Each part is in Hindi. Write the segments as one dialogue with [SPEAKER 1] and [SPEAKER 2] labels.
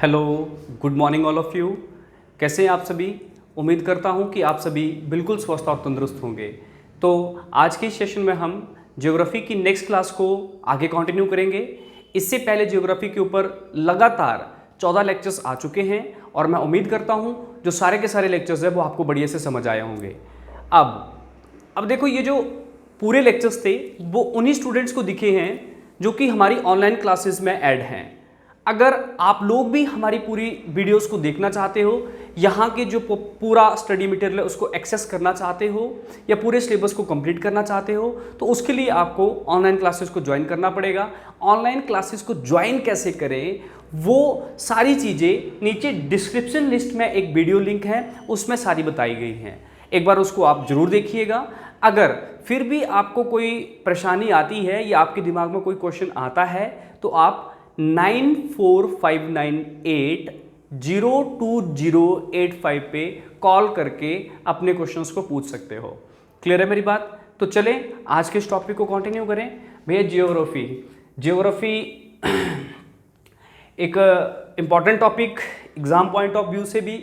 [SPEAKER 1] Hello, good morning all of you. कैसे हैं आप सभी? उम्मीद करता हूं कि आप सभी बिल्कुल स्वस्थ और तंदुरुस्त होंगे। तो आज के सेशन में हम ज्योग्राफी की नेक्स्ट क्लास को आगे कंटिन्यू करेंगे। इससे पहले ज्योग्राफी के ऊपर लगातार 14 लेक्चर्स आ चुके हैं और मैं उम्मीद करता हूं जो सारे के सारे लेक्चर्स हैं वो आपको बढ़िया से समझ आए होंगे। अब देखो, ये जो पूरे लेक्चर्स थे वो उन्हीं स्टूडेंट्स को दिखे हैं जो कि हमारी ऑनलाइन क्लासेस में ऐड हैं। अगर आप लोग भी हमारी पूरी वीडियोस को देखना चाहते हो, यहाँ के जो पूरा स्टडी मटेरियल है उसको एक्सेस करना चाहते हो या पूरे सिलेबस को कंप्लीट करना चाहते हो, तो उसके लिए आपको ऑनलाइन क्लासेस को ज्वाइन करना पड़ेगा। ऑनलाइन क्लासेस को ज्वाइन कैसे करें, वो सारी चीज़ें नीचे डिस्क्रिप्शन लिस्ट में एक वीडियो लिंक है, उसमें सारी बताई गई हैं। एक बार उसको आप जरूर देखिएगा। अगर फिर भी आपको कोई परेशानी आती है या आपके दिमाग में कोई क्वेश्चन आता है तो आप 9459802085 पे कॉल करके अपने क्वेश्चंस को पूछ सकते हो। क्लियर है मेरी बात? तो चलें आज के इस टॉपिक को कंटिन्यू करें। भैया जियोग्राफी एक important topic exam point of view से भी,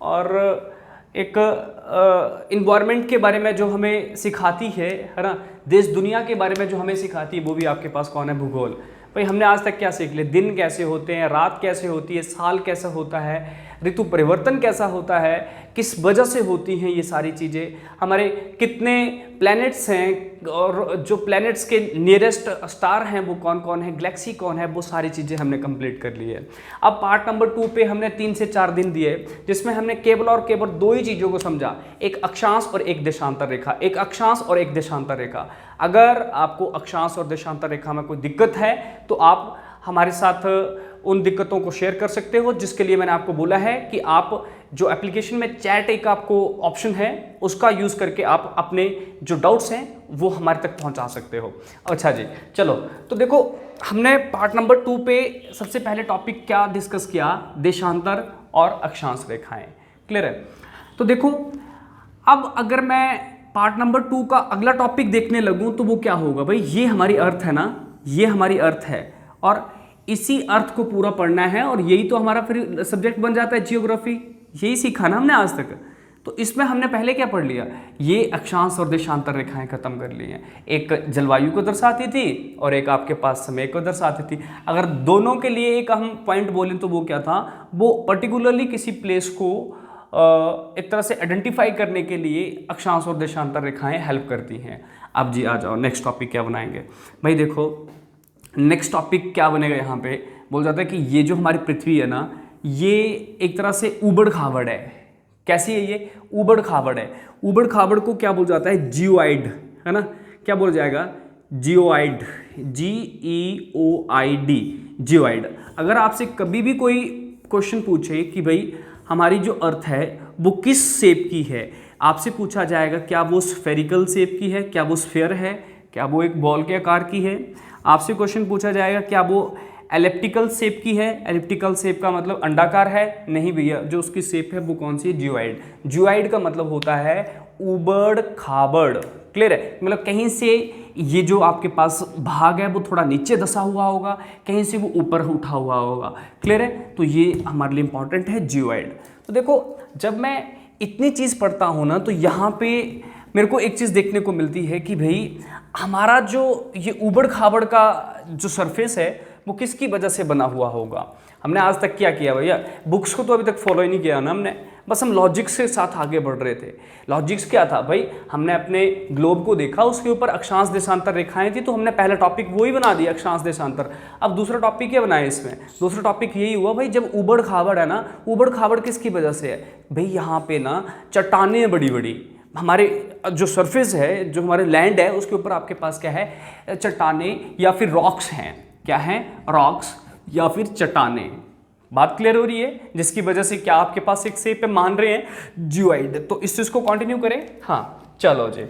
[SPEAKER 1] और एक इन्वायरमेंट के बारे में जो हमें सिखाती है ना, देश दुनिया के बारे में जो हमें सिखाती है वो भी आपके पास कौन है? भूगोल। भाई हमने आज तक क्या सीख लिया? दिन कैसे होते हैं, रात कैसे होती है, साल कैसा होता है, ऋतु परिवर्तन कैसा होता है, किस वजह से होती हैं ये सारी चीज़ें, हमारे कितने प्लैनेट्स हैं और जो प्लैनेट्स के नियरेस्ट स्टार हैं वो कौन कौन है, गैलेक्सी कौन है, वो सारी चीज़ें हमने कंप्लीट कर ली है। अब पार्ट नंबर 2 पे हमने 3 से 4 दिन दिए जिसमें हमने केवल और केवल 2 ही चीज़ों को समझा, एक अक्षांश और एक देशांतर रेखा, एक अक्षांश और एक देशांतर रेखा। अगर आपको अक्षांश और देशांतर रेखा में कोई दिक्कत है तो आप हमारे साथ उन दिक्कतों को शेयर कर सकते हो, जिसके लिए मैंने आपको बोला है कि आप जो एप्लीकेशन में चैट एक आपको ऑप्शन है उसका यूज़ करके आप अपने जो डाउट्स हैं वो हमारे तक पहुंचा सकते हो। अच्छा जी, चलो तो देखो, हमने पार्ट नंबर 2 पे सबसे पहले टॉपिक क्या डिस्कस किया? देशांतर और अक्षांश रेखाएं। क्लियर है? तो देखो, अब अगर मैं पार्ट नंबर 2 का अगला टॉपिक देखने लगूं तो वो क्या होगा? भाई ये हमारी अर्थ है ना, ये हमारी अर्थ है और इसी अर्थ को पूरा पढ़ना है और यही तो हमारा फिर सब्जेक्ट बन जाता है जियोग्राफी। यही सीखा ना हमने आज तक। तो इसमें हमने पहले क्या पढ़ लिया? ये अक्षांश और देशांतर रेखाएं खत्म कर ली हैं। एक जलवायु को दर्शाती थी और एक आपके पास समय को दर्शाती थी। अगर दोनों के लिए एक हम पॉइंट बोलें तो वो क्या था? वो पर्टिकुलरली किसी प्लेस को एक तरह से आइडेंटिफाई करने के लिए अक्षांश और देशांतर रेखाएं हेल्प करती हैं। अब जी आ जाओ, नेक्स्ट टॉपिक क्या बनाएंगे? भाई देखो, नेक्स्ट टॉपिक क्या बनेगा? यहाँ पे बोल जाता है कि ये जो हमारी पृथ्वी है ना, ये एक तरह से ऊबड़ खाबड़ है। कैसी है ये? ऊबड़ खाबड़ है। ऊबड़ खाबड़ को क्या बोल जाता है? जियोइड, है ना? क्या बोल जाएगा? Geoid, GEOID, geoid. अगर आपसे कभी भी कोई क्वेश्चन पूछे कि भाई हमारी जो अर्थ है वो किस शेप की है, आपसे पूछा जाएगा क्या वो स्फेरिकल शेप की है, क्या वो स्फेयर है, क्या वो एक बॉल के आकार की है। आपसे क्वेश्चन पूछा जाएगा क्या वो एलिप्टिकल शेप की है। एलिप्टिकल शेप का मतलब अंडाकार है? नहीं भैया, जो उसकी शेप है वो कौन सी है? जियोइड। जियोइड का मतलब होता है ऊबड़ खाबड़। क्लियर है? मतलब कहीं से ये जो आपके पास भाग है वो थोड़ा नीचे धंसा हुआ होगा, कहीं से वो ऊपर उठा हुआ होगा। क्लियर है? तो ये हमारे लिए इंपॉर्टेंट है जियोइड। तो देखो, जब मैं इतनी चीज़ पढ़ता हूँ ना तो यहाँ पे मेरे को एक चीज़ देखने को मिलती है कि भाई हमारा जो ये ऊबड़ खाबड़ का जो सरफेस है वो किसकी वजह से बना हुआ होगा। हमने आज तक क्या किया भैया? बुक्स को तो अभी तक फॉलो ही नहीं किया ना हमने, बस हम लॉजिक्स के साथ आगे बढ़ रहे थे। लॉजिक्स क्या था भाई? हमने अपने ग्लोब को देखा, उसके ऊपर अक्षांश देशांतर रेखाएं थी, तो हमने पहला टॉपिक वही बना दिया, अक्षांश देशांतर। अब दूसरा टॉपिक क्या बनाया इसमें? दूसरा टॉपिक यही हुआ भाई, जब ऊबड़ खाबड़ है ना, ऊबड़ खाबड़ किसकी वजह से है? भाई यहाँ पे ना चट्टानें बड़ी बड़ी, हमारे जो सरफेस है, जो हमारे लैंड है उसके ऊपर आपके पास क्या है? चट्टानें या फिर रॉक्स हैं। क्या हैं? रॉक्स या फिर चट्टानें। बात क्लियर हो रही है? जिसकी वजह से क्या आपके पास एक शेप पे मान रहे हैं जियोइड। तो इस चीज को कंटिन्यू करें। हाँ चलो जी,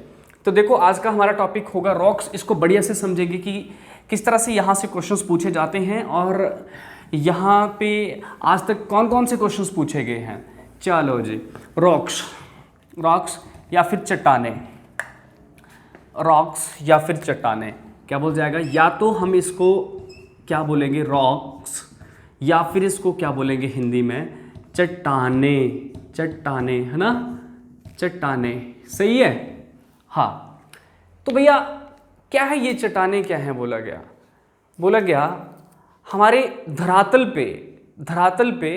[SPEAKER 1] तो देखो आज का हमारा टॉपिक होगा रॉक्स। इसको बढ़िया से समझेंगे कि किस तरह से यहाँ से क्वेश्चंस पूछे जाते हैं और यहाँ पे आज तक कौन कौन से क्वेश्चंस पूछे गए हैं। चलो जी, रॉक्स, रॉक्स या फिर चट्टानें, रॉक्स या फिर चट्टानें क्या बोल जाएगा? या तो हम इसको क्या बोलेंगे? रॉक्स, या फिर इसको क्या बोलेंगे हिंदी में, चट्टाने, चट्टाने, है ना, चट्टाने, सही है। हाँ, तो भैया क्या है ये चट्टाने, क्या है, बोला गया हमारे धरातल पे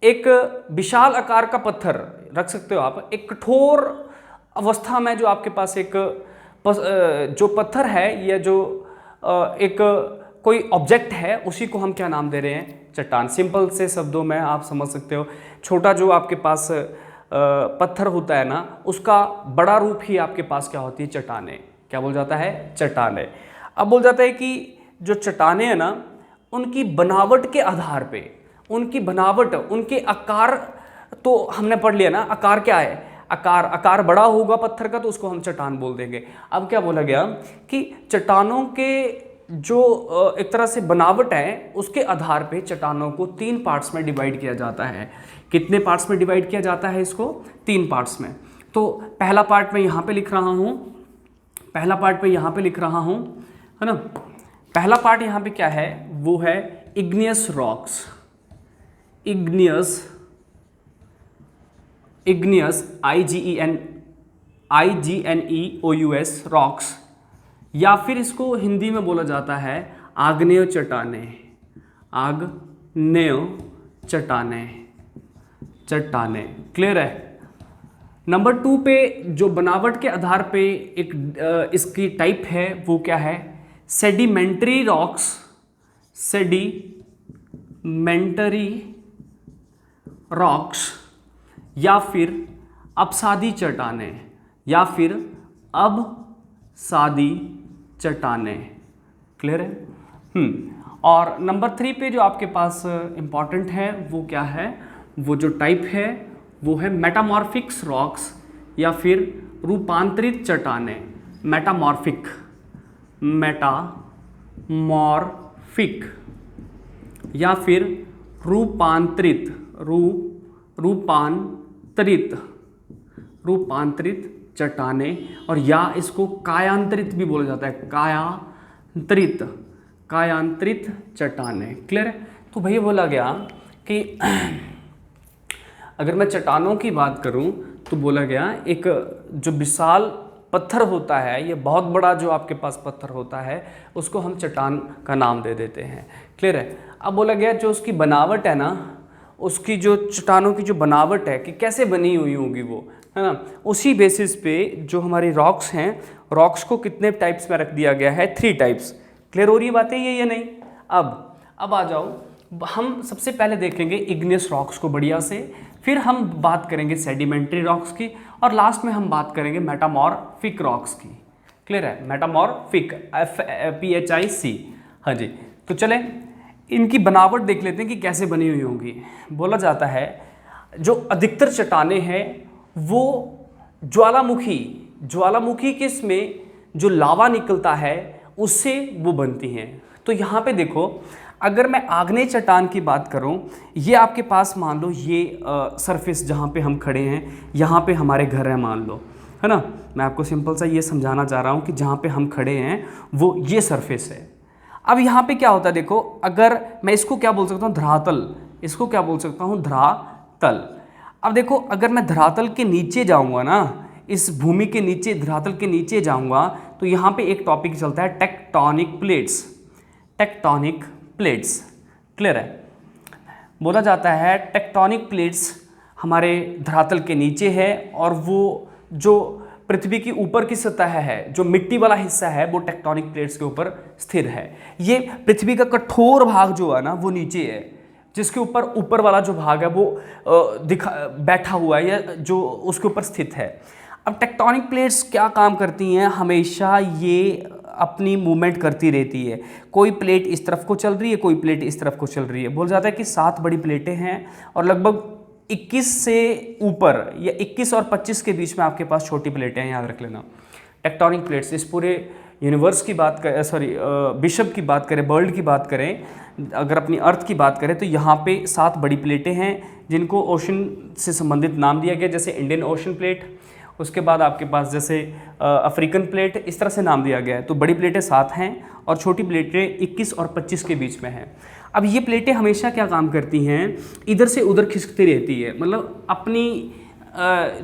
[SPEAKER 1] एक विशाल आकार का पत्थर रख सकते हो आप, एक कठोर अवस्था में जो आपके पास एक जो पत्थर है या जो एक कोई ऑब्जेक्ट है, उसी को हम क्या नाम दे रहे हैं, चट्टान। सिंपल से शब्दों में आप समझ सकते हो, छोटा जो आपके पास पत्थर होता है ना, उसका बड़ा रूप ही आपके पास क्या होती है, चट्टाने। क्या बोल जाता है, चट्टाने। अब बोल जाता है कि जो चट्टाने हैं ना, उनकी बनावट के आधार पे, उनकी बनावट, उनके आकार, तो हमने पढ़ लिया ना, आकार क्या है, आकार बड़ा होगा पत्थर का तो उसको हम चट्टान बोल देंगे। अब क्या बोला गया कि चट्टानों के जो एक तरह से बनावट है, उसके आधार पे चट्टानों को 3 पार्ट्स में डिवाइड किया जाता है। कितने पार्ट्स में डिवाइड किया जाता है इसको, 3 पार्ट्स में। तो पहला पार्ट मैं यहाँ पे लिख रहा हूँ, है ना। पहला पार्ट यहाँ पे क्या है, वो है igneous rocks, igneous IGNEOUS rocks, या फिर इसको हिंदी में बोला जाता है आग्नेय चट्टाने, चट्टाने। क्लियर है। नंबर 2 पे जो बनावट के आधार पे एक इसकी टाइप है, वो क्या है, सेडिमेंट्री रॉक्स, या फिर अपसादी चट्टाने, क्लियर है। और नंबर 3 पे जो आपके पास इंपॉर्टेंट है, वो क्या है, वो जो टाइप है वो है मेटामॉर्फिक्स रॉक्स, या फिर रूपांतरित चट्टाने, मेटामॉर्फिक, या फिर रूपांतरित चट्टाने, और या इसको कायांतरित भी बोला जाता है, कायांतरित चट्टाने। क्लियर है। तो भैया बोला गया कि अगर मैं चट्टानों की बात करूं तो बोला गया एक जो विशाल पत्थर होता है, ये बहुत बड़ा जो आपके पास पत्थर होता है, उसको हम चट्टान का नाम दे देते हैं। क्लियर है। अब बोला गया जो उसकी बनावट है ना, उसकी जो चट्टानों की जो बनावट है कि कैसे बनी हुई होगी वो, है ना, उसी बेसिस पे जो हमारी रॉक्स हैं, रॉक्स को कितने टाइप्स में रख दिया गया है, 3 टाइप्स। क्लियर हो रही है बातें ये या नहीं। अब आ जाओ, हम सबसे पहले देखेंगे इग्नियस रॉक्स को बढ़िया से, फिर हम बात करेंगे सेडिमेंट्री रॉक्स की, और लास्ट में हम बात करेंगे मेटामॉर्फिक रॉक्स की। क्लियर है। Metamorphic, PHIC। हाँ जी। तो चलें इनकी बनावट देख लेते हैं कि कैसे बनी हुई होंगी। बोला जाता है जो अधिकतर चट्टाने हैं वो ज्वालामुखी किसमें जो लावा निकलता है उससे वो बनती हैं। तो यहाँ पे देखो, अगर मैं आग्नेय चट्टान की बात करूँ, ये आपके पास मान लो ये सरफेस जहाँ पे हम खड़े हैं, यहाँ पे हमारे घर है मान लो, है ना। मैं आपको सिंपल सा ये समझाना चाह रहा हूँ कि जहाँ पे हम खड़े हैं वो ये सरफेस है। अब यहाँ पे क्या होता है देखो, अगर मैं इसको क्या बोल सकता हूँ, धरातल, इसको क्या बोल सकता हूँ, धरातल। अब देखो, अगर मैं धरातल के नीचे जाऊँगा ना, इस भूमि के नीचे, धरातल के नीचे जाऊँगा, तो यहाँ पे एक टॉपिक चलता है टेक्टोनिक प्लेट्स। क्लियर है। बोला जाता है टेक्टोनिक प्लेट्स हमारे धरातल के नीचे है, और वो जो पृथ्वी की ऊपर की सतह है, जो मिट्टी वाला हिस्सा है, वो टेक्टोनिक प्लेट्स के ऊपर स्थिर है। ये पृथ्वी का कठोर भाग जो है ना, वो नीचे है, जिसके ऊपर वाला जो भाग है वो बैठा हुआ है, या जो उसके ऊपर स्थित है। अब टेक्टोनिक प्लेट्स क्या काम करती हैं, हमेशा ये अपनी मूवमेंट करती रहती है। कोई प्लेट इस तरफ को चल रही है, कोई प्लेट इस तरफ को चल रही है। बोल जाता है कि 7 बड़ी प्लेटें हैं, और लगभग 21 से ऊपर, या 21 और 25 के बीच में आपके पास छोटी प्लेटें हैं, याद रख लेना। टेक्टोनिक प्लेट्स, इस पूरे यूनिवर्स की बात करें, विश्व की बात करें, वर्ल्ड की बात करें, अगर अपनी अर्थ की बात करें, तो यहाँ पे 7 बड़ी प्लेटें हैं जिनको ओशन से संबंधित नाम दिया गया, जैसे इंडियन ओशन प्लेट, उसके बाद आपके पास जैसे अफ्रीकन प्लेट, इस तरह से नाम दिया गया है। तो बड़ी प्लेटें 7 हैं और छोटी प्लेटें 21 और 25 के बीच में हैं। अब ये प्लेटें हमेशा क्या काम करती हैं, इधर से उधर खिसकती रहती है, मतलब अपनी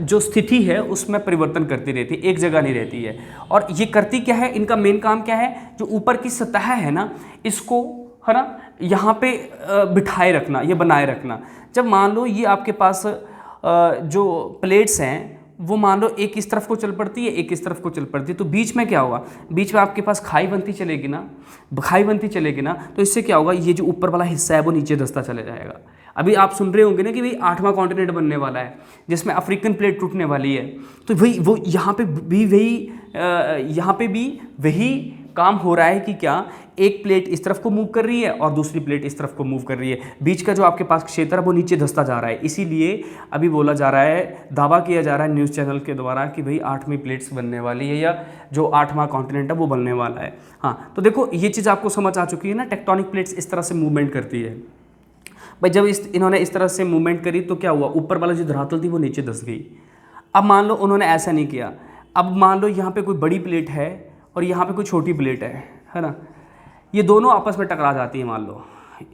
[SPEAKER 1] जो स्थिति है उसमें परिवर्तन करती रहती है, एक जगह नहीं रहती है। और ये करती क्या है, इनका मेन काम क्या है, जो ऊपर की सतह है ना, इसको है ना यहाँ पे बिठाए रखना, ये बनाए रखना। जब मान लो ये आपके पास जो प्लेट्स हैं वो मान लो एक इस तरफ को चल पड़ती है, एक इस तरफ को चल पड़ती है, तो बीच में क्या होगा, बीच में आपके पास खाई बनती चलेगी ना, खाई बनती चलेगी ना, तो इससे क्या होगा, ये जो ऊपर वाला हिस्सा है वो नीचे धंसता चले जाएगा। अभी आप सुन रहे होंगे ना कि भाई 8वां कॉन्टिनेंट बनने वाला है जिसमें अफ्रीकन प्लेट टूटने वाली है, तो वही वो यहाँ पे भी वही काम हो रहा है कि क्या, एक प्लेट इस तरफ को मूव कर रही है और दूसरी प्लेट इस तरफ को मूव कर रही है, बीच का जो आपके पास क्षेत्र है वो नीचे धंसता जा रहा है। इसीलिए अभी बोला जा रहा है, दावा किया जा रहा है न्यूज़ चैनल के द्वारा कि भाई 8वीं प्लेट्स बनने वाली है, या जो 8वां कॉन्टिनेंट है वो बनने वाला है। हाँ, तो देखो ये चीज़ आपको समझ आ चुकी है ना, टेक्टोनिक प्लेट्स इस तरह से मूवमेंट करती है। भाई जब इन्होंने इस तरह से मूवमेंट करी तो क्या हुआ, ऊपर वाला जो धरातल थी वो नीचे धंस गई। अब मान लो उन्होंने ऐसा नहीं किया, अब मान लो यहाँ पे कोई बड़ी प्लेट है और यहाँ पे कोई छोटी प्लेट है ना, ये दोनों आपस में टकरा जाती हैं, मान लो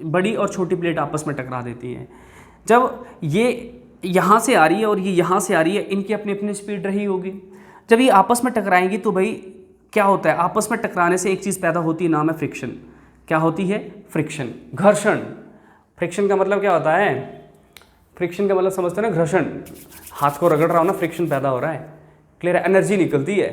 [SPEAKER 1] बड़ी और छोटी प्लेट आपस में टकरा देती हैं। जब ये यहाँ से आ रही है और ये यहाँ से आ रही है, इनकी अपनी अपनी स्पीड रही होगी, जब ये आपस में टकराएंगी तो भाई क्या होता है, आपस में टकराने से एक चीज़ पैदा होती है, नाम है फ्रिक्शन। क्या होती है, फ्रिक्शन, घर्षण। फ्रिक्शन का मतलब क्या होता है, फ्रिक्शन का मतलब समझते हैं ना, घर्षण, हाथ को रगड़ रहा हो ना, फ्रिक्शन पैदा हो रहा है, क्लियर है, एनर्जी निकलती है,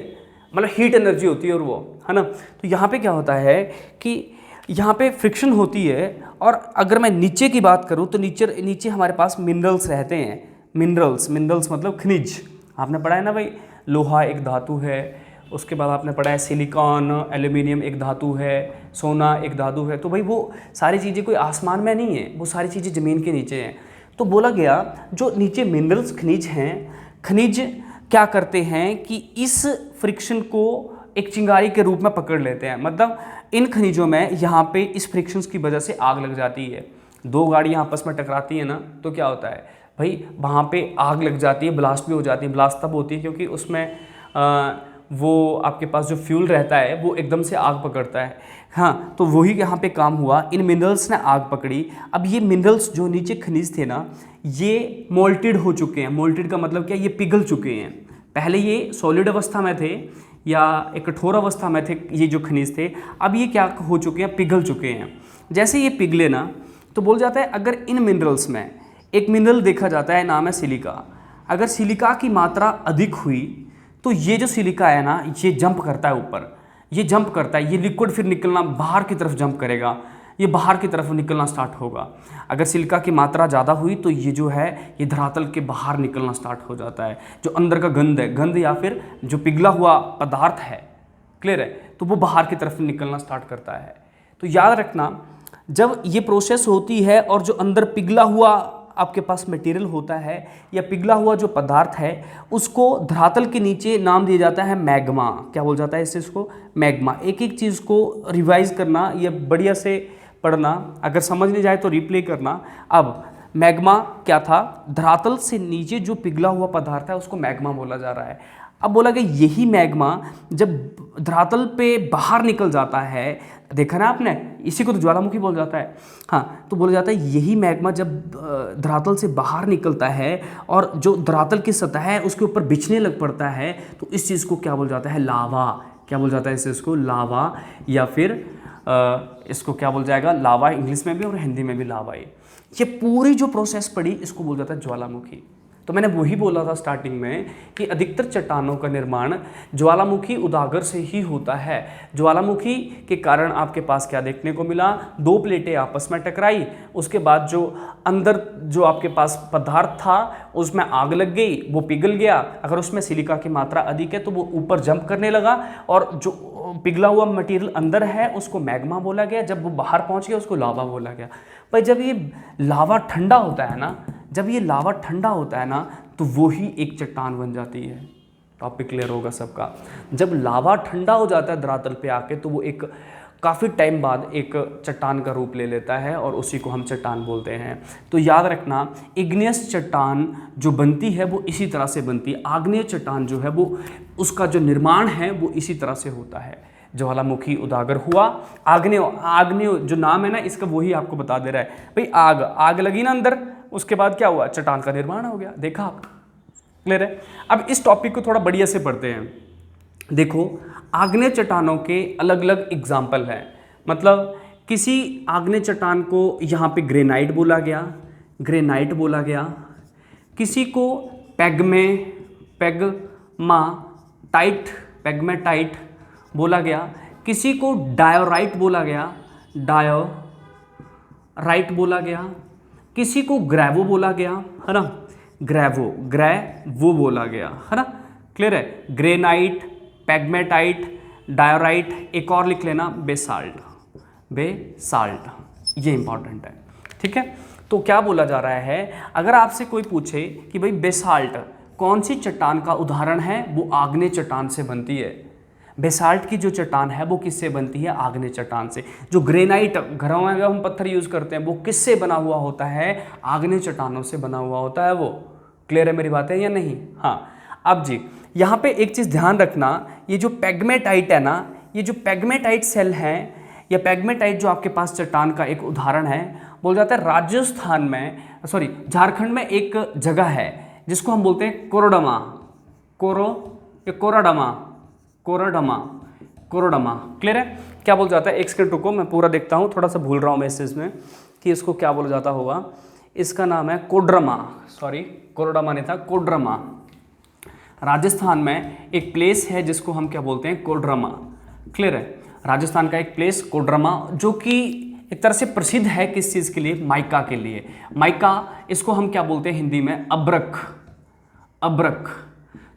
[SPEAKER 1] मतलब हीट एनर्जी होती है और वो है ना। तो यहाँ पे क्या होता है कि यहाँ पे फ्रिक्शन होती है। और अगर मैं नीचे की बात करूँ तो नीचे हमारे पास मिनरल्स रहते हैं। मिनरल्स मतलब खनिज, आपने पढ़ा है ना भाई, लोहा एक धातु है, उसके बाद आपने पढ़ा है सिलिकॉन, एल्यूमिनियम एक धातु है, सोना एक धातु है। तो भाई वो सारी चीज़ें कोई आसमान में नहीं है, वो सारी चीज़ें ज़मीन के नीचे हैं। तो बोला गया जो नीचे मिनरल्स खनिज हैं, खनिज क्या करते हैं कि इस फ्रिक्शन को एक चिंगारी के रूप में पकड़ लेते हैं। मतलब इन खनिजों में यहाँ पे इस फ्रिक्शंस की वजह से आग लग जाती है। दो गाड़ियाँ आपस में टकराती हैं ना, तो क्या होता है भाई, वहाँ पे आग लग जाती है, ब्लास्ट भी हो जाती है। ब्लास्ट तब होती है क्योंकि उसमें वो आपके पास जो फ्यूल रहता है वो एकदम से आग पकड़ता है। हाँ, तो वही यहाँ पे काम हुआ, इन मिनरल्स ने आग पकड़ी। अब ये मिनरल्स जो नीचे खनिज थे ना, ये मोल्टेड हो चुके हैं। मोल्टेड का मतलब क्या, ये पिघल चुके हैं। पहले ये सॉलिड अवस्था में थे या एक कठोर अवस्था में थे ये जो खनिज थे, अब ये क्या हो चुके हैं, पिघल चुके हैं। जैसे ये पिघले ना, तो बोल जाता है अगर इन मिनरल्स में एक मिनरल देखा जाता है, नाम है सिलिका। अगर सिलिका की मात्रा अधिक हुई तो ये जो सिलिका है ना, ये जंप करता है ऊपर, ये जंप करता है, ये लिक्विड फिर निकलना बाहर की तरफ जंप करेगा, ये बाहर की तरफ निकलना स्टार्ट होगा। अगर सिलिका की मात्रा ज़्यादा हुई तो ये जो है ये धरातल के बाहर निकलना स्टार्ट हो जाता है। जो अंदर का गंध है, गंध या फिर जो पिघला हुआ पदार्थ है, क्लियर है, तो वो बाहर की तरफ निकलना स्टार्ट करता है। तो याद रखना, जब ये प्रोसेस होती है और जो अंदर पिघला हुआ आपके पास मटेरियल होता है या पिघला हुआ जो पदार्थ है, उसको धरातल के नीचे नाम दिया जाता है मैग्मा। क्या बोल जाता है इस चीज़ को, मैग्मा। एक एक चीज़ को रिवाइज करना या बढ़िया से पढ़ना, अगर समझ नहीं जाए तो रिप्ले करना। अब मैग्मा क्या था, धरातल से नीचे जो पिघला हुआ पदार्थ है उसको मैग्मा बोला जा रहा है। अब बोला कि यही मैग्मा जब धरातल पे बाहर निकल जाता है, देखा ना आपने, इसी को तो ज्वालामुखी बोल जाता है। हाँ, तो बोला जाता है यही मैग्मा जब धरातल से बाहर निकलता है और जो धरातल की सतह है उसके ऊपर बिछने लग पड़ता है, तो इस चीज़ को क्या बोल जाता है, लावा। क्या बोल जाता है इस चीज़ को, लावा, या फिर इसको क्या बोल जाएगा, लावा, इंग्लिश में भी और हिंदी में भी लावा। ये पूरी जो प्रोसेस पड़ी इसको बोल जाता है ज्वालामुखी। तो मैंने वही बोला था स्टार्टिंग में कि अधिकतर चट्टानों का निर्माण ज्वालामुखी उदागर से ही होता है। ज्वालामुखी के कारण आपके पास क्या देखने को मिला, दो प्लेटें आपस में टकराई, उसके बाद जो अंदर जो आपके पास पदार्थ था उसमें आग लग गई, वो पिघल गया। अगर उसमें सिलिका की मात्रा अधिक है तो वो ऊपर जंप करने लगा और जो पिघला हुआ मटेरियल अंदर है उसको मैग्मा बोला गया। जब वो बाहर पहुंच गया उसको लावा बोला गया। पर जब ये लावा ठंडा होता है ना, जब ये लावा ठंडा होता है ना, तो वो ही एक चट्टान बन जाती है। टॉपिक क्लियर होगा सबका। जब लावा ठंडा हो जाता है धरातल पे आके, तो वो एक काफ़ी टाइम बाद एक चट्टान का रूप ले लेता है और उसी को हम चट्टान बोलते हैं। तो याद रखना, इग्नियस चट्टान जो बनती है वो इसी तरह से बनती है। आग्नेय चट्टान जो है वो उसका जो निर्माण है वो इसी तरह से होता है। ज्वालामुखी उजागर हुआ। आग्नेय, आग्नेय जो नाम है ना इसका वही आपको बता दे रहा है भाई, आग लगी ना अंदर, उसके बाद क्या हुआ, चट्टान का निर्माण हो गया। देखा आप, क्लियर है। अब इस टॉपिक को थोड़ा बढ़िया से पढ़ते हैं। देखो, आग्नेय चट्टानों के अलग अलग एग्जाम्पल हैं, मतलब किसी आग्नेय चट्टान को यहाँ पे ग्रेनाइट बोला गया, ग्रेनाइट बोला गया, किसी को पैग्मेटाइट बोला गया, किसी को डायोराइट बोला गया, डायोराइट बोला गया, किसी को ग्रेवो बोला गया, है ना, ग्रेवो बोला गया, है ना, क्लियर है। ग्रेनाइट, पैग्मेटाइट, डायोराइट, एक और लिख लेना बेसाल्ट, ये इंपॉर्टेंट है, ठीक है। तो क्या बोला जा रहा है, अगर आपसे कोई पूछे कि भाई बेसाल्ट कौन सी चट्टान का उदाहरण है, वो आग्नेय चट्टान से बनती है। बेसाल्ट की जो चट्टान है वो किससे बनती है, आग्नेय चट्टान से। जो ग्रेनाइट घरों में हम पत्थर यूज करते हैं वो किससे बना हुआ होता है, आग्नेय चट्टानों से बना हुआ होता है वो। क्लियर है मेरी बातें या नहीं? हाँ। अब जी यहाँ पे एक चीज़ ध्यान रखना, ये जो पैग्मेटाइट है ना, ये जो पैग्मेटाइट सेल है या पैग्मेटाइट जो आपके पास चट्टान का एक उदाहरण है, बोल जाता है राजस्थान में, सॉरी झारखंड में एक जगह है जिसको हम बोलते हैं कोरोडमा, कोरोडमा। क्लियर है? क्या बोल जाता है, एक सेकंड रुको, मैं पूरा देखता हूँ, थोड़ा सा भूल रहा हूँ मैं इस चीज़ में कि इसको क्या बोला जाता होगा। इसका नाम है कोडरमा, सॉरी कोरोडमा नहीं था, कोडरमा। राजस्थान में एक प्लेस है जिसको हम क्या बोलते हैं, कोडरमा। क्लियर है? राजस्थान का एक प्लेस कोडरमा, जो कि एक तरह से प्रसिद्ध है किस चीज़ के लिए, माइका के लिए। माइका, इसको हम क्या बोलते हैं हिंदी में, अब्रक।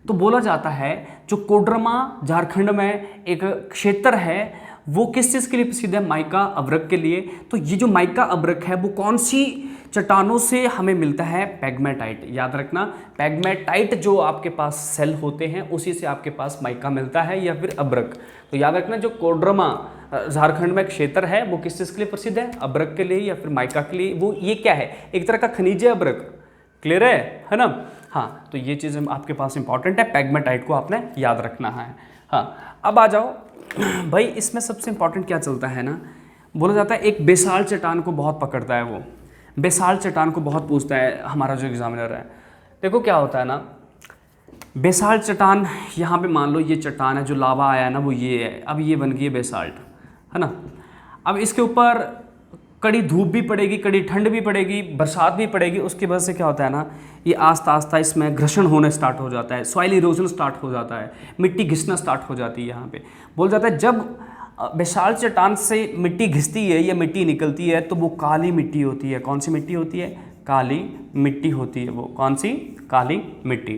[SPEAKER 1] तो बोला जाता है जो कोडरमा झारखंड में एक क्षेत्र है वो किस चीज़ के लिए प्रसिद्ध है, माइका अब्रक के लिए। तो ये जो माइका अब्रक है वो कौन सी चट्टानों से हमें मिलता है, पैग्मेटाइट। याद रखना, पैग्मेटाइट जो आपके पास सेल होते हैं उसी से आपके पास माइका मिलता है या फिर अब्रक। तो याद रखना, जो कोडरमा झारखंड में क्षेत्र है वो किस चीज़ के लिए प्रसिद्ध है, अब्रक के लिए या फिर माइका के लिए। वो ये क्या है, एक तरह का खनिज है अब्रक। क्लियर है ना? हाँ, तो ये चीज़ आपके पास इंपॉर्टेंट है, पैग्मेटाइट को आपने याद रखना है। हाँ, अब आ जाओ भाई, इसमें सबसे इंपॉर्टेंट क्या चलता है ना, बोला जाता है एक बेसाल्ट चट्टान को बहुत पकड़ता है, वो बेसाल्ट चट्टान को बहुत पूछता है हमारा जो एग्जामिनर है। देखो क्या होता है ना, बेसाल्ट चट्टान, यहाँ पे मान लो ये चट्टान है, जो लावा आया है ना वो ये है, अब ये बन गई है बेसाल्ट, है ना। अब इसके ऊपर कड़ी धूप भी पड़ेगी, कड़ी ठंड भी पड़ेगी, बरसात भी पड़ेगी, उसकी वजह से क्या होता है ना, ये आस्ता आस्ता इसमें घर्षण होने स्टार्ट हो जाता है, सॉइल इरोजन स्टार्ट हो जाता है, मिट्टी घिसना स्टार्ट हो जाती है। यहाँ पे बोल जाता है जब बेसाल्ट चट्टान से मिट्टी घिसती है या मिट्टी निकलती है तो वो काली मिट्टी होती है। कौन सी मिट्टी होती है, काली मिट्टी होती है वो। कौन सी, काली मिट्टी।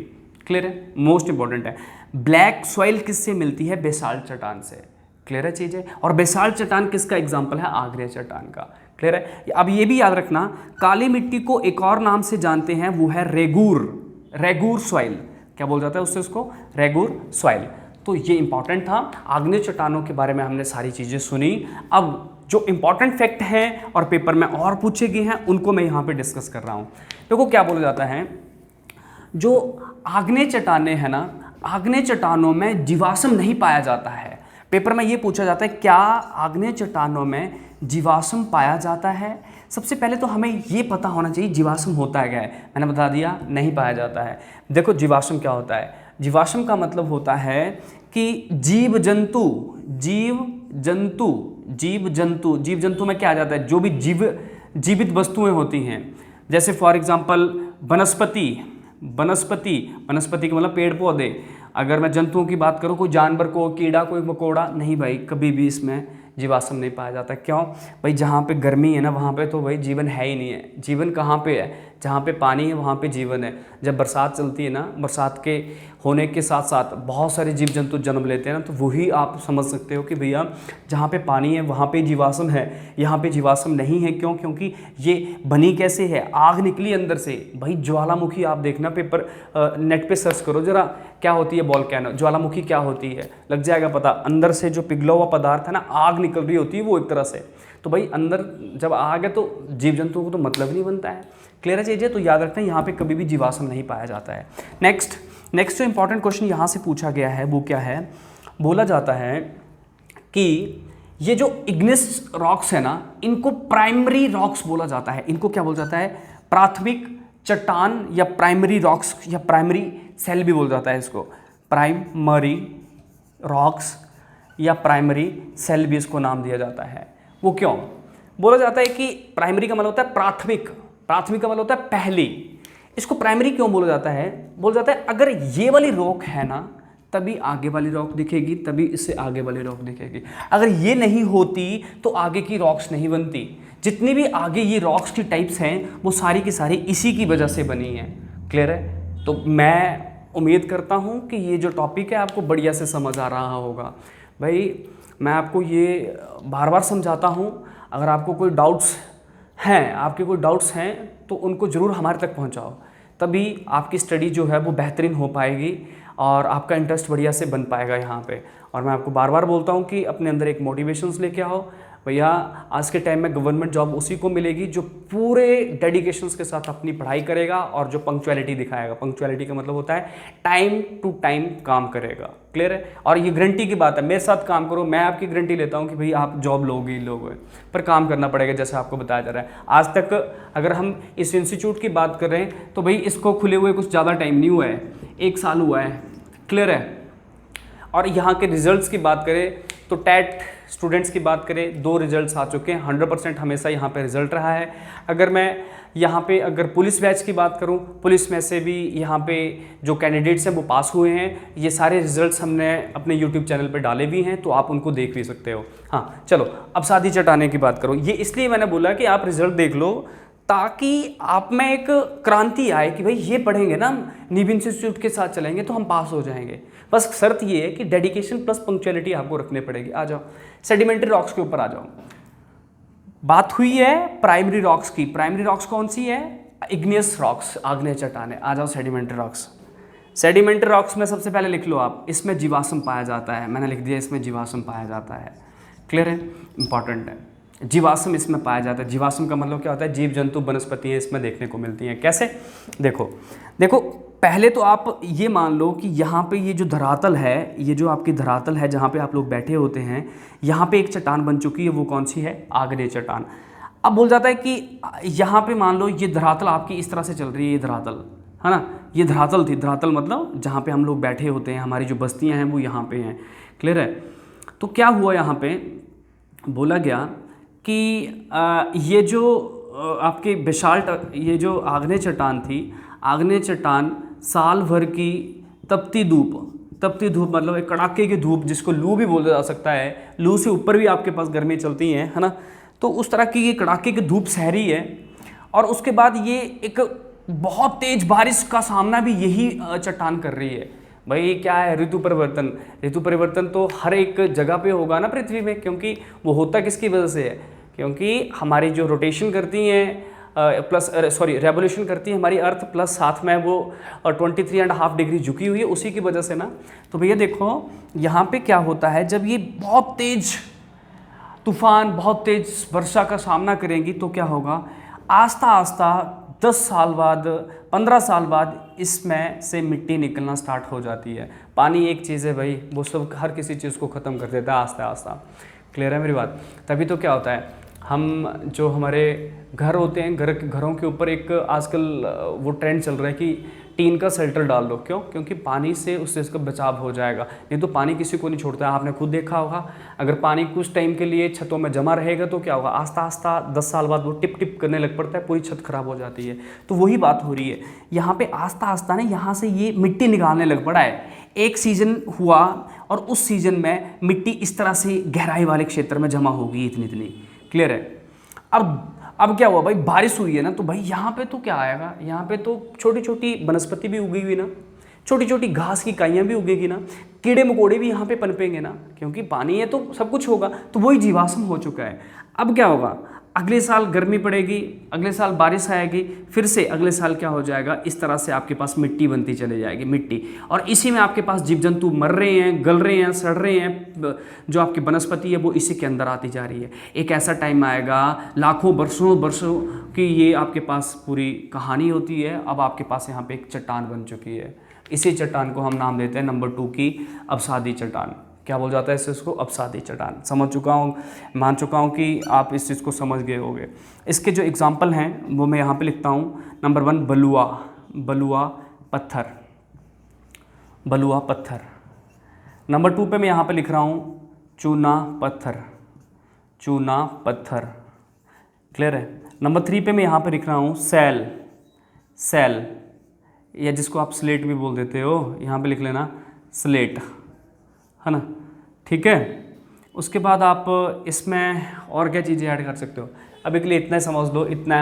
[SPEAKER 1] क्लियर है? मोस्ट इंपॉर्टेंट है। ब्लैक सॉइल किससे मिलती है, बेसाल्ट चट्टान से। क्लियर है चीज़ें? और बेसाल्ट चट्टान किसका एग्जाम्पल है, आग्नेय चट्टान का। क्लियर है? अब ये भी याद रखना, काली मिट्टी को एक और नाम से जानते हैं, वो है रेगूर सॉइल। क्या बोल जाता है उससे, उसको रेगूर सॉइल। तो ये इंपॉर्टेंट था, आग्नेय चट्टानों के बारे में हमने सारी चीज़ें सुनी। अब जो इंपॉर्टेंट फैक्ट हैं और पेपर में और पूछे गए हैं उनको मैं यहाँ पे डिस्कस कर रहा हूँ। देखो क्या बोला जाता है, जो आग्नेय चट्टानें हैं ना, आग्नेय चट्टानों में जीवाश्म नहीं पाया जाता है। पेपर में ये पूछा जाता है क्या आग्नेय चट्टानों में जीवाश्म पाया जाता है। सबसे पहले तो हमें ये पता होना चाहिए जीवाश्म होता है क्या है। मैंने बता दिया, नहीं पाया जाता है। देखो जीवाश्म क्या होता है, जीवाश्म का मतलब होता है कि जीव जंतु में क्या आ जाता है, जो भी जीवित वस्तुएं होती हैं। जैसे फॉर एग्जांपल वनस्पति का मतलब पेड़ पौधे। अगर मैं जंतुओं की बात करूं, कोई जानवर को, कीड़ा, कोई मकोड़ा, नहीं भाई, कभी भी इसमें जीवाश्म नहीं पाया जाता। क्यों भाई, जहाँ पे गर्मी है ना वहाँ पे तो भाई जीवन है ही नहीं है। जीवन कहाँ पे है, जहाँ पे पानी है वहाँ पे जीवन है। जब बरसात चलती है ना, बरसात के होने के साथ साथ बहुत सारे जीव जंतु जन्म लेते हैं ना, तो वही आप समझ सकते हो कि भैया जहाँ पे पानी है वहाँ पे जीवाश्म है, यहाँ पे जीवाश्म नहीं है। क्यों? क्योंकि ये बनी कैसे है, आग निकली अंदर से। भाई ज्वालामुखी आप देखना, पेपर नेट पे सर्च करो जरा, क्या होती है वोल्केनो, ज्वालामुखी क्या होती है, लग जाएगा पता। अंदर से जो पिघला हुआ पदार्थ है ना, आग निकल रही होती है वो एक तरह से। तो भाई अंदर जब आग है तो जीव जंतुओं को तो मतलब नहीं बनता है। क्लियर है चीज़ें? तो याद रखते हैं यहाँ पे कभी भी जीवाश्म नहीं पाया जाता है। नेक्स्ट जो इंपॉर्टेंट क्वेश्चन यहाँ से पूछा गया है वो क्या है, बोला जाता है कि ये जो इग्निस रॉक्स है ना, इनको प्राइमरी रॉक्स बोला जाता है। इनको क्या बोला जाता है? प्राथमिक चट्टान या प्राइमरी रॉक्स या प्राइमरी सेल भी बोला जाता है इसको। प्राइमरी रॉक्स या प्राइमरी सेल भी इसको नाम दिया जाता है। वो क्यों बोला जाता है कि प्राइमरी का मतलब होता है प्राथमिक, प्राथमिक का मतलब होता है पहली। इसको प्राइमरी क्यों बोला जाता है? बोला जाता है अगर ये वाली रॉक है ना, तभी आगे वाली रॉक दिखेगी, तभी इससे आगे वाली रॉक दिखेगी। अगर ये नहीं होती तो आगे की रॉक्स नहीं बनती। जितनी भी आगे ये रॉक्स की टाइप्स हैं वो सारी की सारी इसी की वजह से बनी हैं। क्लियर है? तो मैं उम्मीद करता हूँ कि ये जो टॉपिक है आपको बढ़िया से समझ आ रहा होगा। भाई मैं आपको ये बार बार समझाता हूँ, अगर आपको कोई डाउट्स हैं, आपके कोई डाउट्स हैं तो उनको ज़रूर हमारे तक पहुँचाओ, तभी आपकी स्टडी जो है वो बेहतरीन हो पाएगी और आपका इंटरेस्ट बढ़िया से बन पाएगा यहाँ पे। और मैं आपको बार बार बोलता हूँ कि अपने अंदर एक मोटिवेशंस लेके आओ। भैया आज के टाइम में गवर्नमेंट जॉब उसी को मिलेगी जो पूरे डेडिकेशंस के साथ अपनी पढ़ाई करेगा और जो पंक्चुअलिटी दिखाएगा। पंक्चुअलिटी का मतलब होता है टाइम टू टाइम काम करेगा। क्लियर है? और ये गारंटी की बात है, मेरे साथ काम करो, मैं आपकी गारंटी लेता हूँ कि भाई आप जॉब लोगे ही लोगे, पर काम करना पड़ेगा जैसे आपको बताया जा रहा है। आज तक अगर हम इस इंस्टीट्यूट की बात कर रहे हैं तो भाई इसको खुले हुए कुछ ज़्यादा टाइम नहीं हुआ है, 1 साल हुआ है। क्लियर है? और यहाँ के रिजल्ट्स की बात करें तो टेट स्टूडेंट्स की बात करें, 2 रिजल्ट्स आ चुके हैं। 100% हमेशा यहाँ पे रिजल्ट रहा है। अगर मैं यहाँ पे अगर पुलिस बैच की बात करूँ, पुलिस में से भी यहाँ पे जो कैंडिडेट्स हैं वो पास हुए हैं। ये सारे रिजल्ट्स हमने अपने यूट्यूब चैनल पे डाले भी हैं, तो आप उनको देख भी सकते हो। हाँ चलो, अब साथी चटाने की बात करो। ये इसलिए मैंने बोला कि आप रिजल्ट देख लो ताकि आप में एक क्रांति आए कि भाई ये पढ़ेंगे ना, नीब इंस्टीट्यूट के साथ चलेंगे तो हम पास हो जाएंगे। बस शर्त ये है कि डेडिकेशन प्लस पंक्चुअलिटी आपको रखनी पड़ेगी। आ जाओ सेडिमेंट्री रॉक्स के ऊपर आ जाओ। बात हुई है प्राइमरी रॉक्स की। प्राइमरी रॉक्स कौन सी है? इग्नियस रॉक्स, आग्नेय चट्टानें। आ जाओ सेडिमेंट्री रॉक्स। सेडिमेंट्री रॉक्स में सबसे पहले लिख लो आप, इसमें जीवाश्म पाया जाता है। मैंने लिख दिया इसमें जीवाश्म पाया जाता है। क्लियर है? इंपॉर्टेंट है, जीवाश्म इसमें पाया जाता है। जीवाश्म का मतलब क्या होता है? जीव जंतु वनस्पतियाँ इसमें देखने को मिलती हैं। कैसे? देखो देखो, पहले तो आप ये मान लो कि यहाँ पे ये जो धरातल है, ये जो आपकी धरातल है जहाँ पे आप लोग बैठे होते हैं, यहाँ पे एक चट्टान बन चुकी है। वो कौन सी है? आग्नेय चट्टान। अब बोल जाता है कि यहाँ पे मान लो ये धरातल आपकी इस तरह से चल रही है, ये धरातल है ना, ये धरातल थी। धरातल मतलब जहाँ पे हम लोग बैठे होते हैं, हमारी जो बस्तियाँ हैं वो यहाँ पे हैं। क्लियर है? तो क्या हुआ यहाँ पे? बोला गया कि ये जो आपके बेसाल्ट, ये जो आग्नेय चट्टान थी, आग्नेय चट्टान साल भर की तपती धूप मतलब एक कड़ाके की धूप, जिसको लू भी बोला जा सकता है, लू से ऊपर भी आपके पास गर्मी चलती है ना, तो उस तरह की ये कड़ाके की धूप सह रही है। और उसके बाद ये एक बहुत तेज बारिश का सामना भी यही चट्टान कर रही है। भाई क्या है? ऋतु परिवर्तन। ऋतु परिवर्तन तो हर एक जगह पे होगा ना पृथ्वी में, क्योंकि वो होता किसकी वजह से है? क्योंकि हमारी जो रोटेशन करती हैं रेवोल्यूशन करती है हमारी अर्थ, प्लस साथ में वो 23.5 डिग्री झुकी हुई है, उसी की वजह से ना। तो भैया देखो यहाँ पे क्या होता है, जब ये बहुत तेज तूफान, बहुत तेज वर्षा का सामना करेंगी तो क्या होगा? आस्ता आस्ता 10 साल बाद, 15 साल बाद इसमें से मिट्टी निकलना स्टार्ट हो जाती है। पानी एक चीज़ है भाई, वो सब हर किसी चीज़ को ख़त्म कर देता है आस्ता आस्ता। क्लियर है मेरी बात? तभी तो क्या होता है, हम जो हमारे घर होते हैं, घरों के ऊपर एक आजकल वो ट्रेंड चल रहा है कि टीन का शेल्टर डाल दो। क्यों? क्योंकि पानी से उससे इसका बचाव हो जाएगा। नहीं तो पानी किसी को नहीं छोड़ता है, आपने खुद देखा होगा। अगर पानी कुछ टाइम के लिए छतों में जमा रहेगा तो क्या होगा? आस्ता आस्ता 10 साल बाद वो टिप टिप करने लग पड़ता है, पूरी छत खराब हो जाती है। तो वही बात हो रही है यहाँ पे। आस्ता आस्ता ना यहाँ से ये मिट्टी निकालने लग पड़ा है। एक सीज़न हुआ और उस सीज़न में मिट्टी इस तरह से गहराई वाले क्षेत्र में जमा होगी इतनी। क्लियर है? अब क्या हुआ भाई? बारिश हुई है ना, तो भाई यहाँ पे तो क्या आएगा? यहाँ पे तो छोटी छोटी वनस्पति भी उगी हुई ना, छोटी छोटी घास की काइयाँ भी उगेगी ना, कीड़े मकोड़े भी यहाँ पे पनपेंगे ना, क्योंकि पानी है तो सब कुछ होगा। तो वही जीवाश्म हो चुका है। अब क्या होगा? अगले साल गर्मी पड़ेगी, अगले साल बारिश आएगी, फिर से अगले साल क्या हो जाएगा? इस तरह से आपके पास मिट्टी बनती चली जाएगी, मिट्टी। और इसी में आपके पास जीव जंतु मर रहे हैं, गल रहे हैं, सड़ रहे हैं। जो आपकी वनस्पति है वो इसी के अंदर आती जा रही है। एक ऐसा टाइम आएगा, लाखों वर्षों की ये आपके पास पूरी कहानी होती है। अब आपके पास यहाँ पे एक चट्टान बन चुकी है। इसी चट्टान को हम नाम देते हैं नंबर 2 की अवसादी चट्टान। क्या बोल जाता है इस चीज़ को, अपसादी चट्टान। समझ चुका हूँ, मान चुका हूँ कि आप इस चीज़ को समझ गए होंगे। इसके जो एग्जाम्पल हैं वो मैं यहाँ पे लिखता हूँ। नंबर 1 बलुआ, बलुआ पत्थर, बलुआ पत्थर। नंबर 2 पे मैं यहाँ पे लिख रहा हूँ चूना पत्थर, चूना पत्थर। क्लियर है। नंबर 3 पे मैं यहाँ पे लिख रहा हूँ सैल, सैल, या जिसको आप स्लेट भी बोल देते हो, यहाँ पे लिख लेना स्लेट, है ना। ठीक है। उसके बाद आप इसमें और क्या चीज़ें ऐड कर सकते हो, अभी के लिए इतना समझ लो, इतना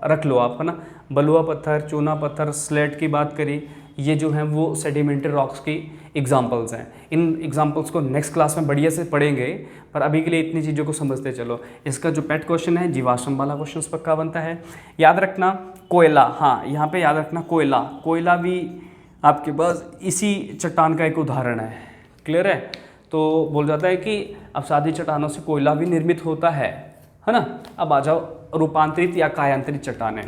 [SPEAKER 1] रख लो आप, है ना। बलुआ पत्थर, चूना पत्थर, स्लेट की बात करी, ये जो हैं वो सेडिमेंट्री रॉक्स की एग्जांपल्स हैं। इन एग्जांपल्स को नेक्स्ट क्लास में बढ़िया से पढ़ेंगे, पर अभी के लिए इतनी चीज़ों को समझते चलो। इसका जो पेट क्वेश्चन है जीवाश्म वाला क्वेश्चन पक्का बनता है। याद रखना कोयला, हाँ यहाँ पे याद रखना कोयला, कोयला भी आपके पास इसी चट्टान का एक उदाहरण है। क्लियर है। तो बोल जाता है कि अपसादी चट्टानों से कोयला भी निर्मित होता है ना। अब आ जाओ रूपांतरित या कायांतरित चट्टानें।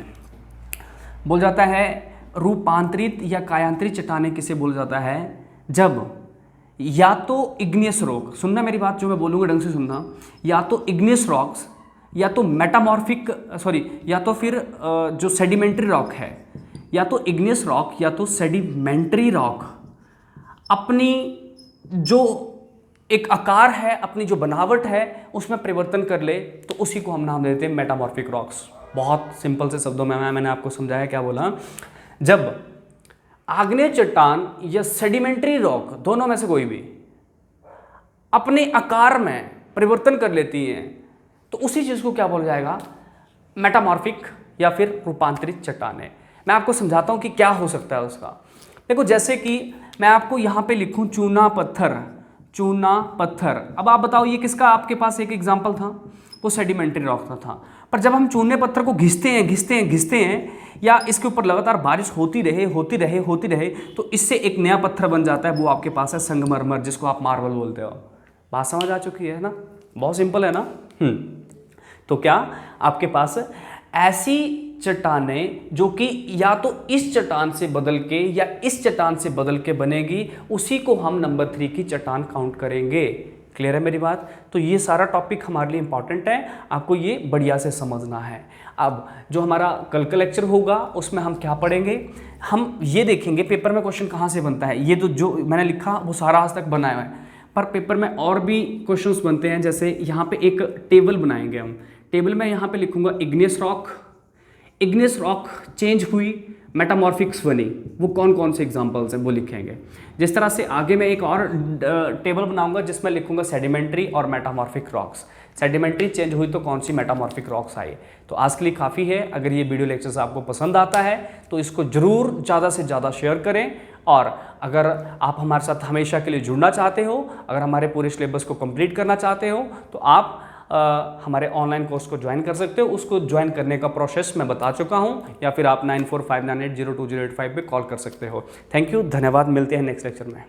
[SPEAKER 1] बोल जाता है रूपांतरित या कायांतरित चट्टानें किसे बोल जाता है, जब या तो इग्नियस रॉक, सुनना मेरी बात जो मैं बोलूँगा ढंग से सुनना, या तो इग्नियस रॉक्स या तो मेटामॉर्फिक या तो फिर जो सेडिमेंट्री रॉक है, या तो इग्नियस रॉक या तो सेडिमेंट्री रॉक अपनी जो एक आकार है, अपनी जो बनावट है उसमें परिवर्तन कर ले, तो उसी को हम नाम देते हैं मेटामॉर्फिक रॉक्स। बहुत सिंपल से शब्दों में मैंने आपको समझाया, क्या बोला, जब आग्नेय चट्टान या सेडिमेंट्री रॉक दोनों में से कोई भी अपने आकार में परिवर्तन कर लेती हैं, तो उसी चीज़ को क्या बोला जाएगा, मेटामॉर्फिक या फिर रूपांतरित चट्टानें। मैं आपको समझाता हूँ कि क्या हो सकता है उसका। देखो जैसे कि मैं आपको यहाँ पे लिखूँ चूना पत्थर, चूना पत्थर। अब आप बताओ ये किसका आपके पास एक एग्जाम्पल था, वो सेडिमेंट्री रॉक का था। पर जब हम चूने पत्थर को घिसते हैं या इसके ऊपर लगातार बारिश होती रहे तो इससे एक नया पत्थर बन जाता है, वो आपके पास है संगमरमर, जिसको आप मार्बल बोलते हो। बात समझ आ चुकी है ना, बहुत सिंपल है ना। तो क्या आपके पास ऐसी चट्टानें जो कि या तो इस चट्टान से बदल के या इस चट्टान से बदल के बनेगी, उसी को हम नंबर 3 की चट्टान काउंट करेंगे। क्लियर है मेरी बात। तो ये सारा टॉपिक हमारे लिए इंपॉर्टेंट है, आपको ये बढ़िया से समझना है। अब जो हमारा कल का लेक्चर होगा उसमें हम क्या पढ़ेंगे, हम ये देखेंगे पेपर में क्वेश्चन कहाँ से बनता है। ये तो जो मैंने लिखा वो सारा आज तक बनाया हुआ है, पर पेपर में और भी क्वेश्चंस बनते हैं। जैसे यहाँ पे एक टेबल बनाएंगे हम, टेबल में यहाँ पे लिखूंगा इग्नियस रॉक चेंज हुई, मेटामॉर्फिक्स बनी, वो कौन कौन से एग्जांपल्स हैं वो लिखेंगे। जिस तरह से आगे मैं एक और टेबल बनाऊंगा जिसमें लिखूंगा सेडिमेंट्री और मेटामॉर्फिक रॉक्स। सेडिमेंट्री चेंज हुई तो कौन सी मेटामॉर्फिक रॉक्स आई। तो आज के लिए काफ़ी है। अगर ये वीडियो लेक्चर्स आपको पसंद आता है तो इसको ज़रूर ज़्यादा से ज़्यादा शेयर करें, और अगर आप हमारे साथ हमेशा के लिए जुड़ना चाहते हो, अगर हमारे पूरे सिलेबस को कंप्लीट करना चाहते हो, तो आप हमारे ऑनलाइन कोर्स को ज्वाइन कर सकते हो। उसको ज्वाइन करने का प्रोसेस मैं बता चुका हूं, या फिर आप 9459802085 पे कॉल कर सकते हो। थैंक यू, धन्यवाद, मिलते हैं नेक्स्ट लेक्चर में।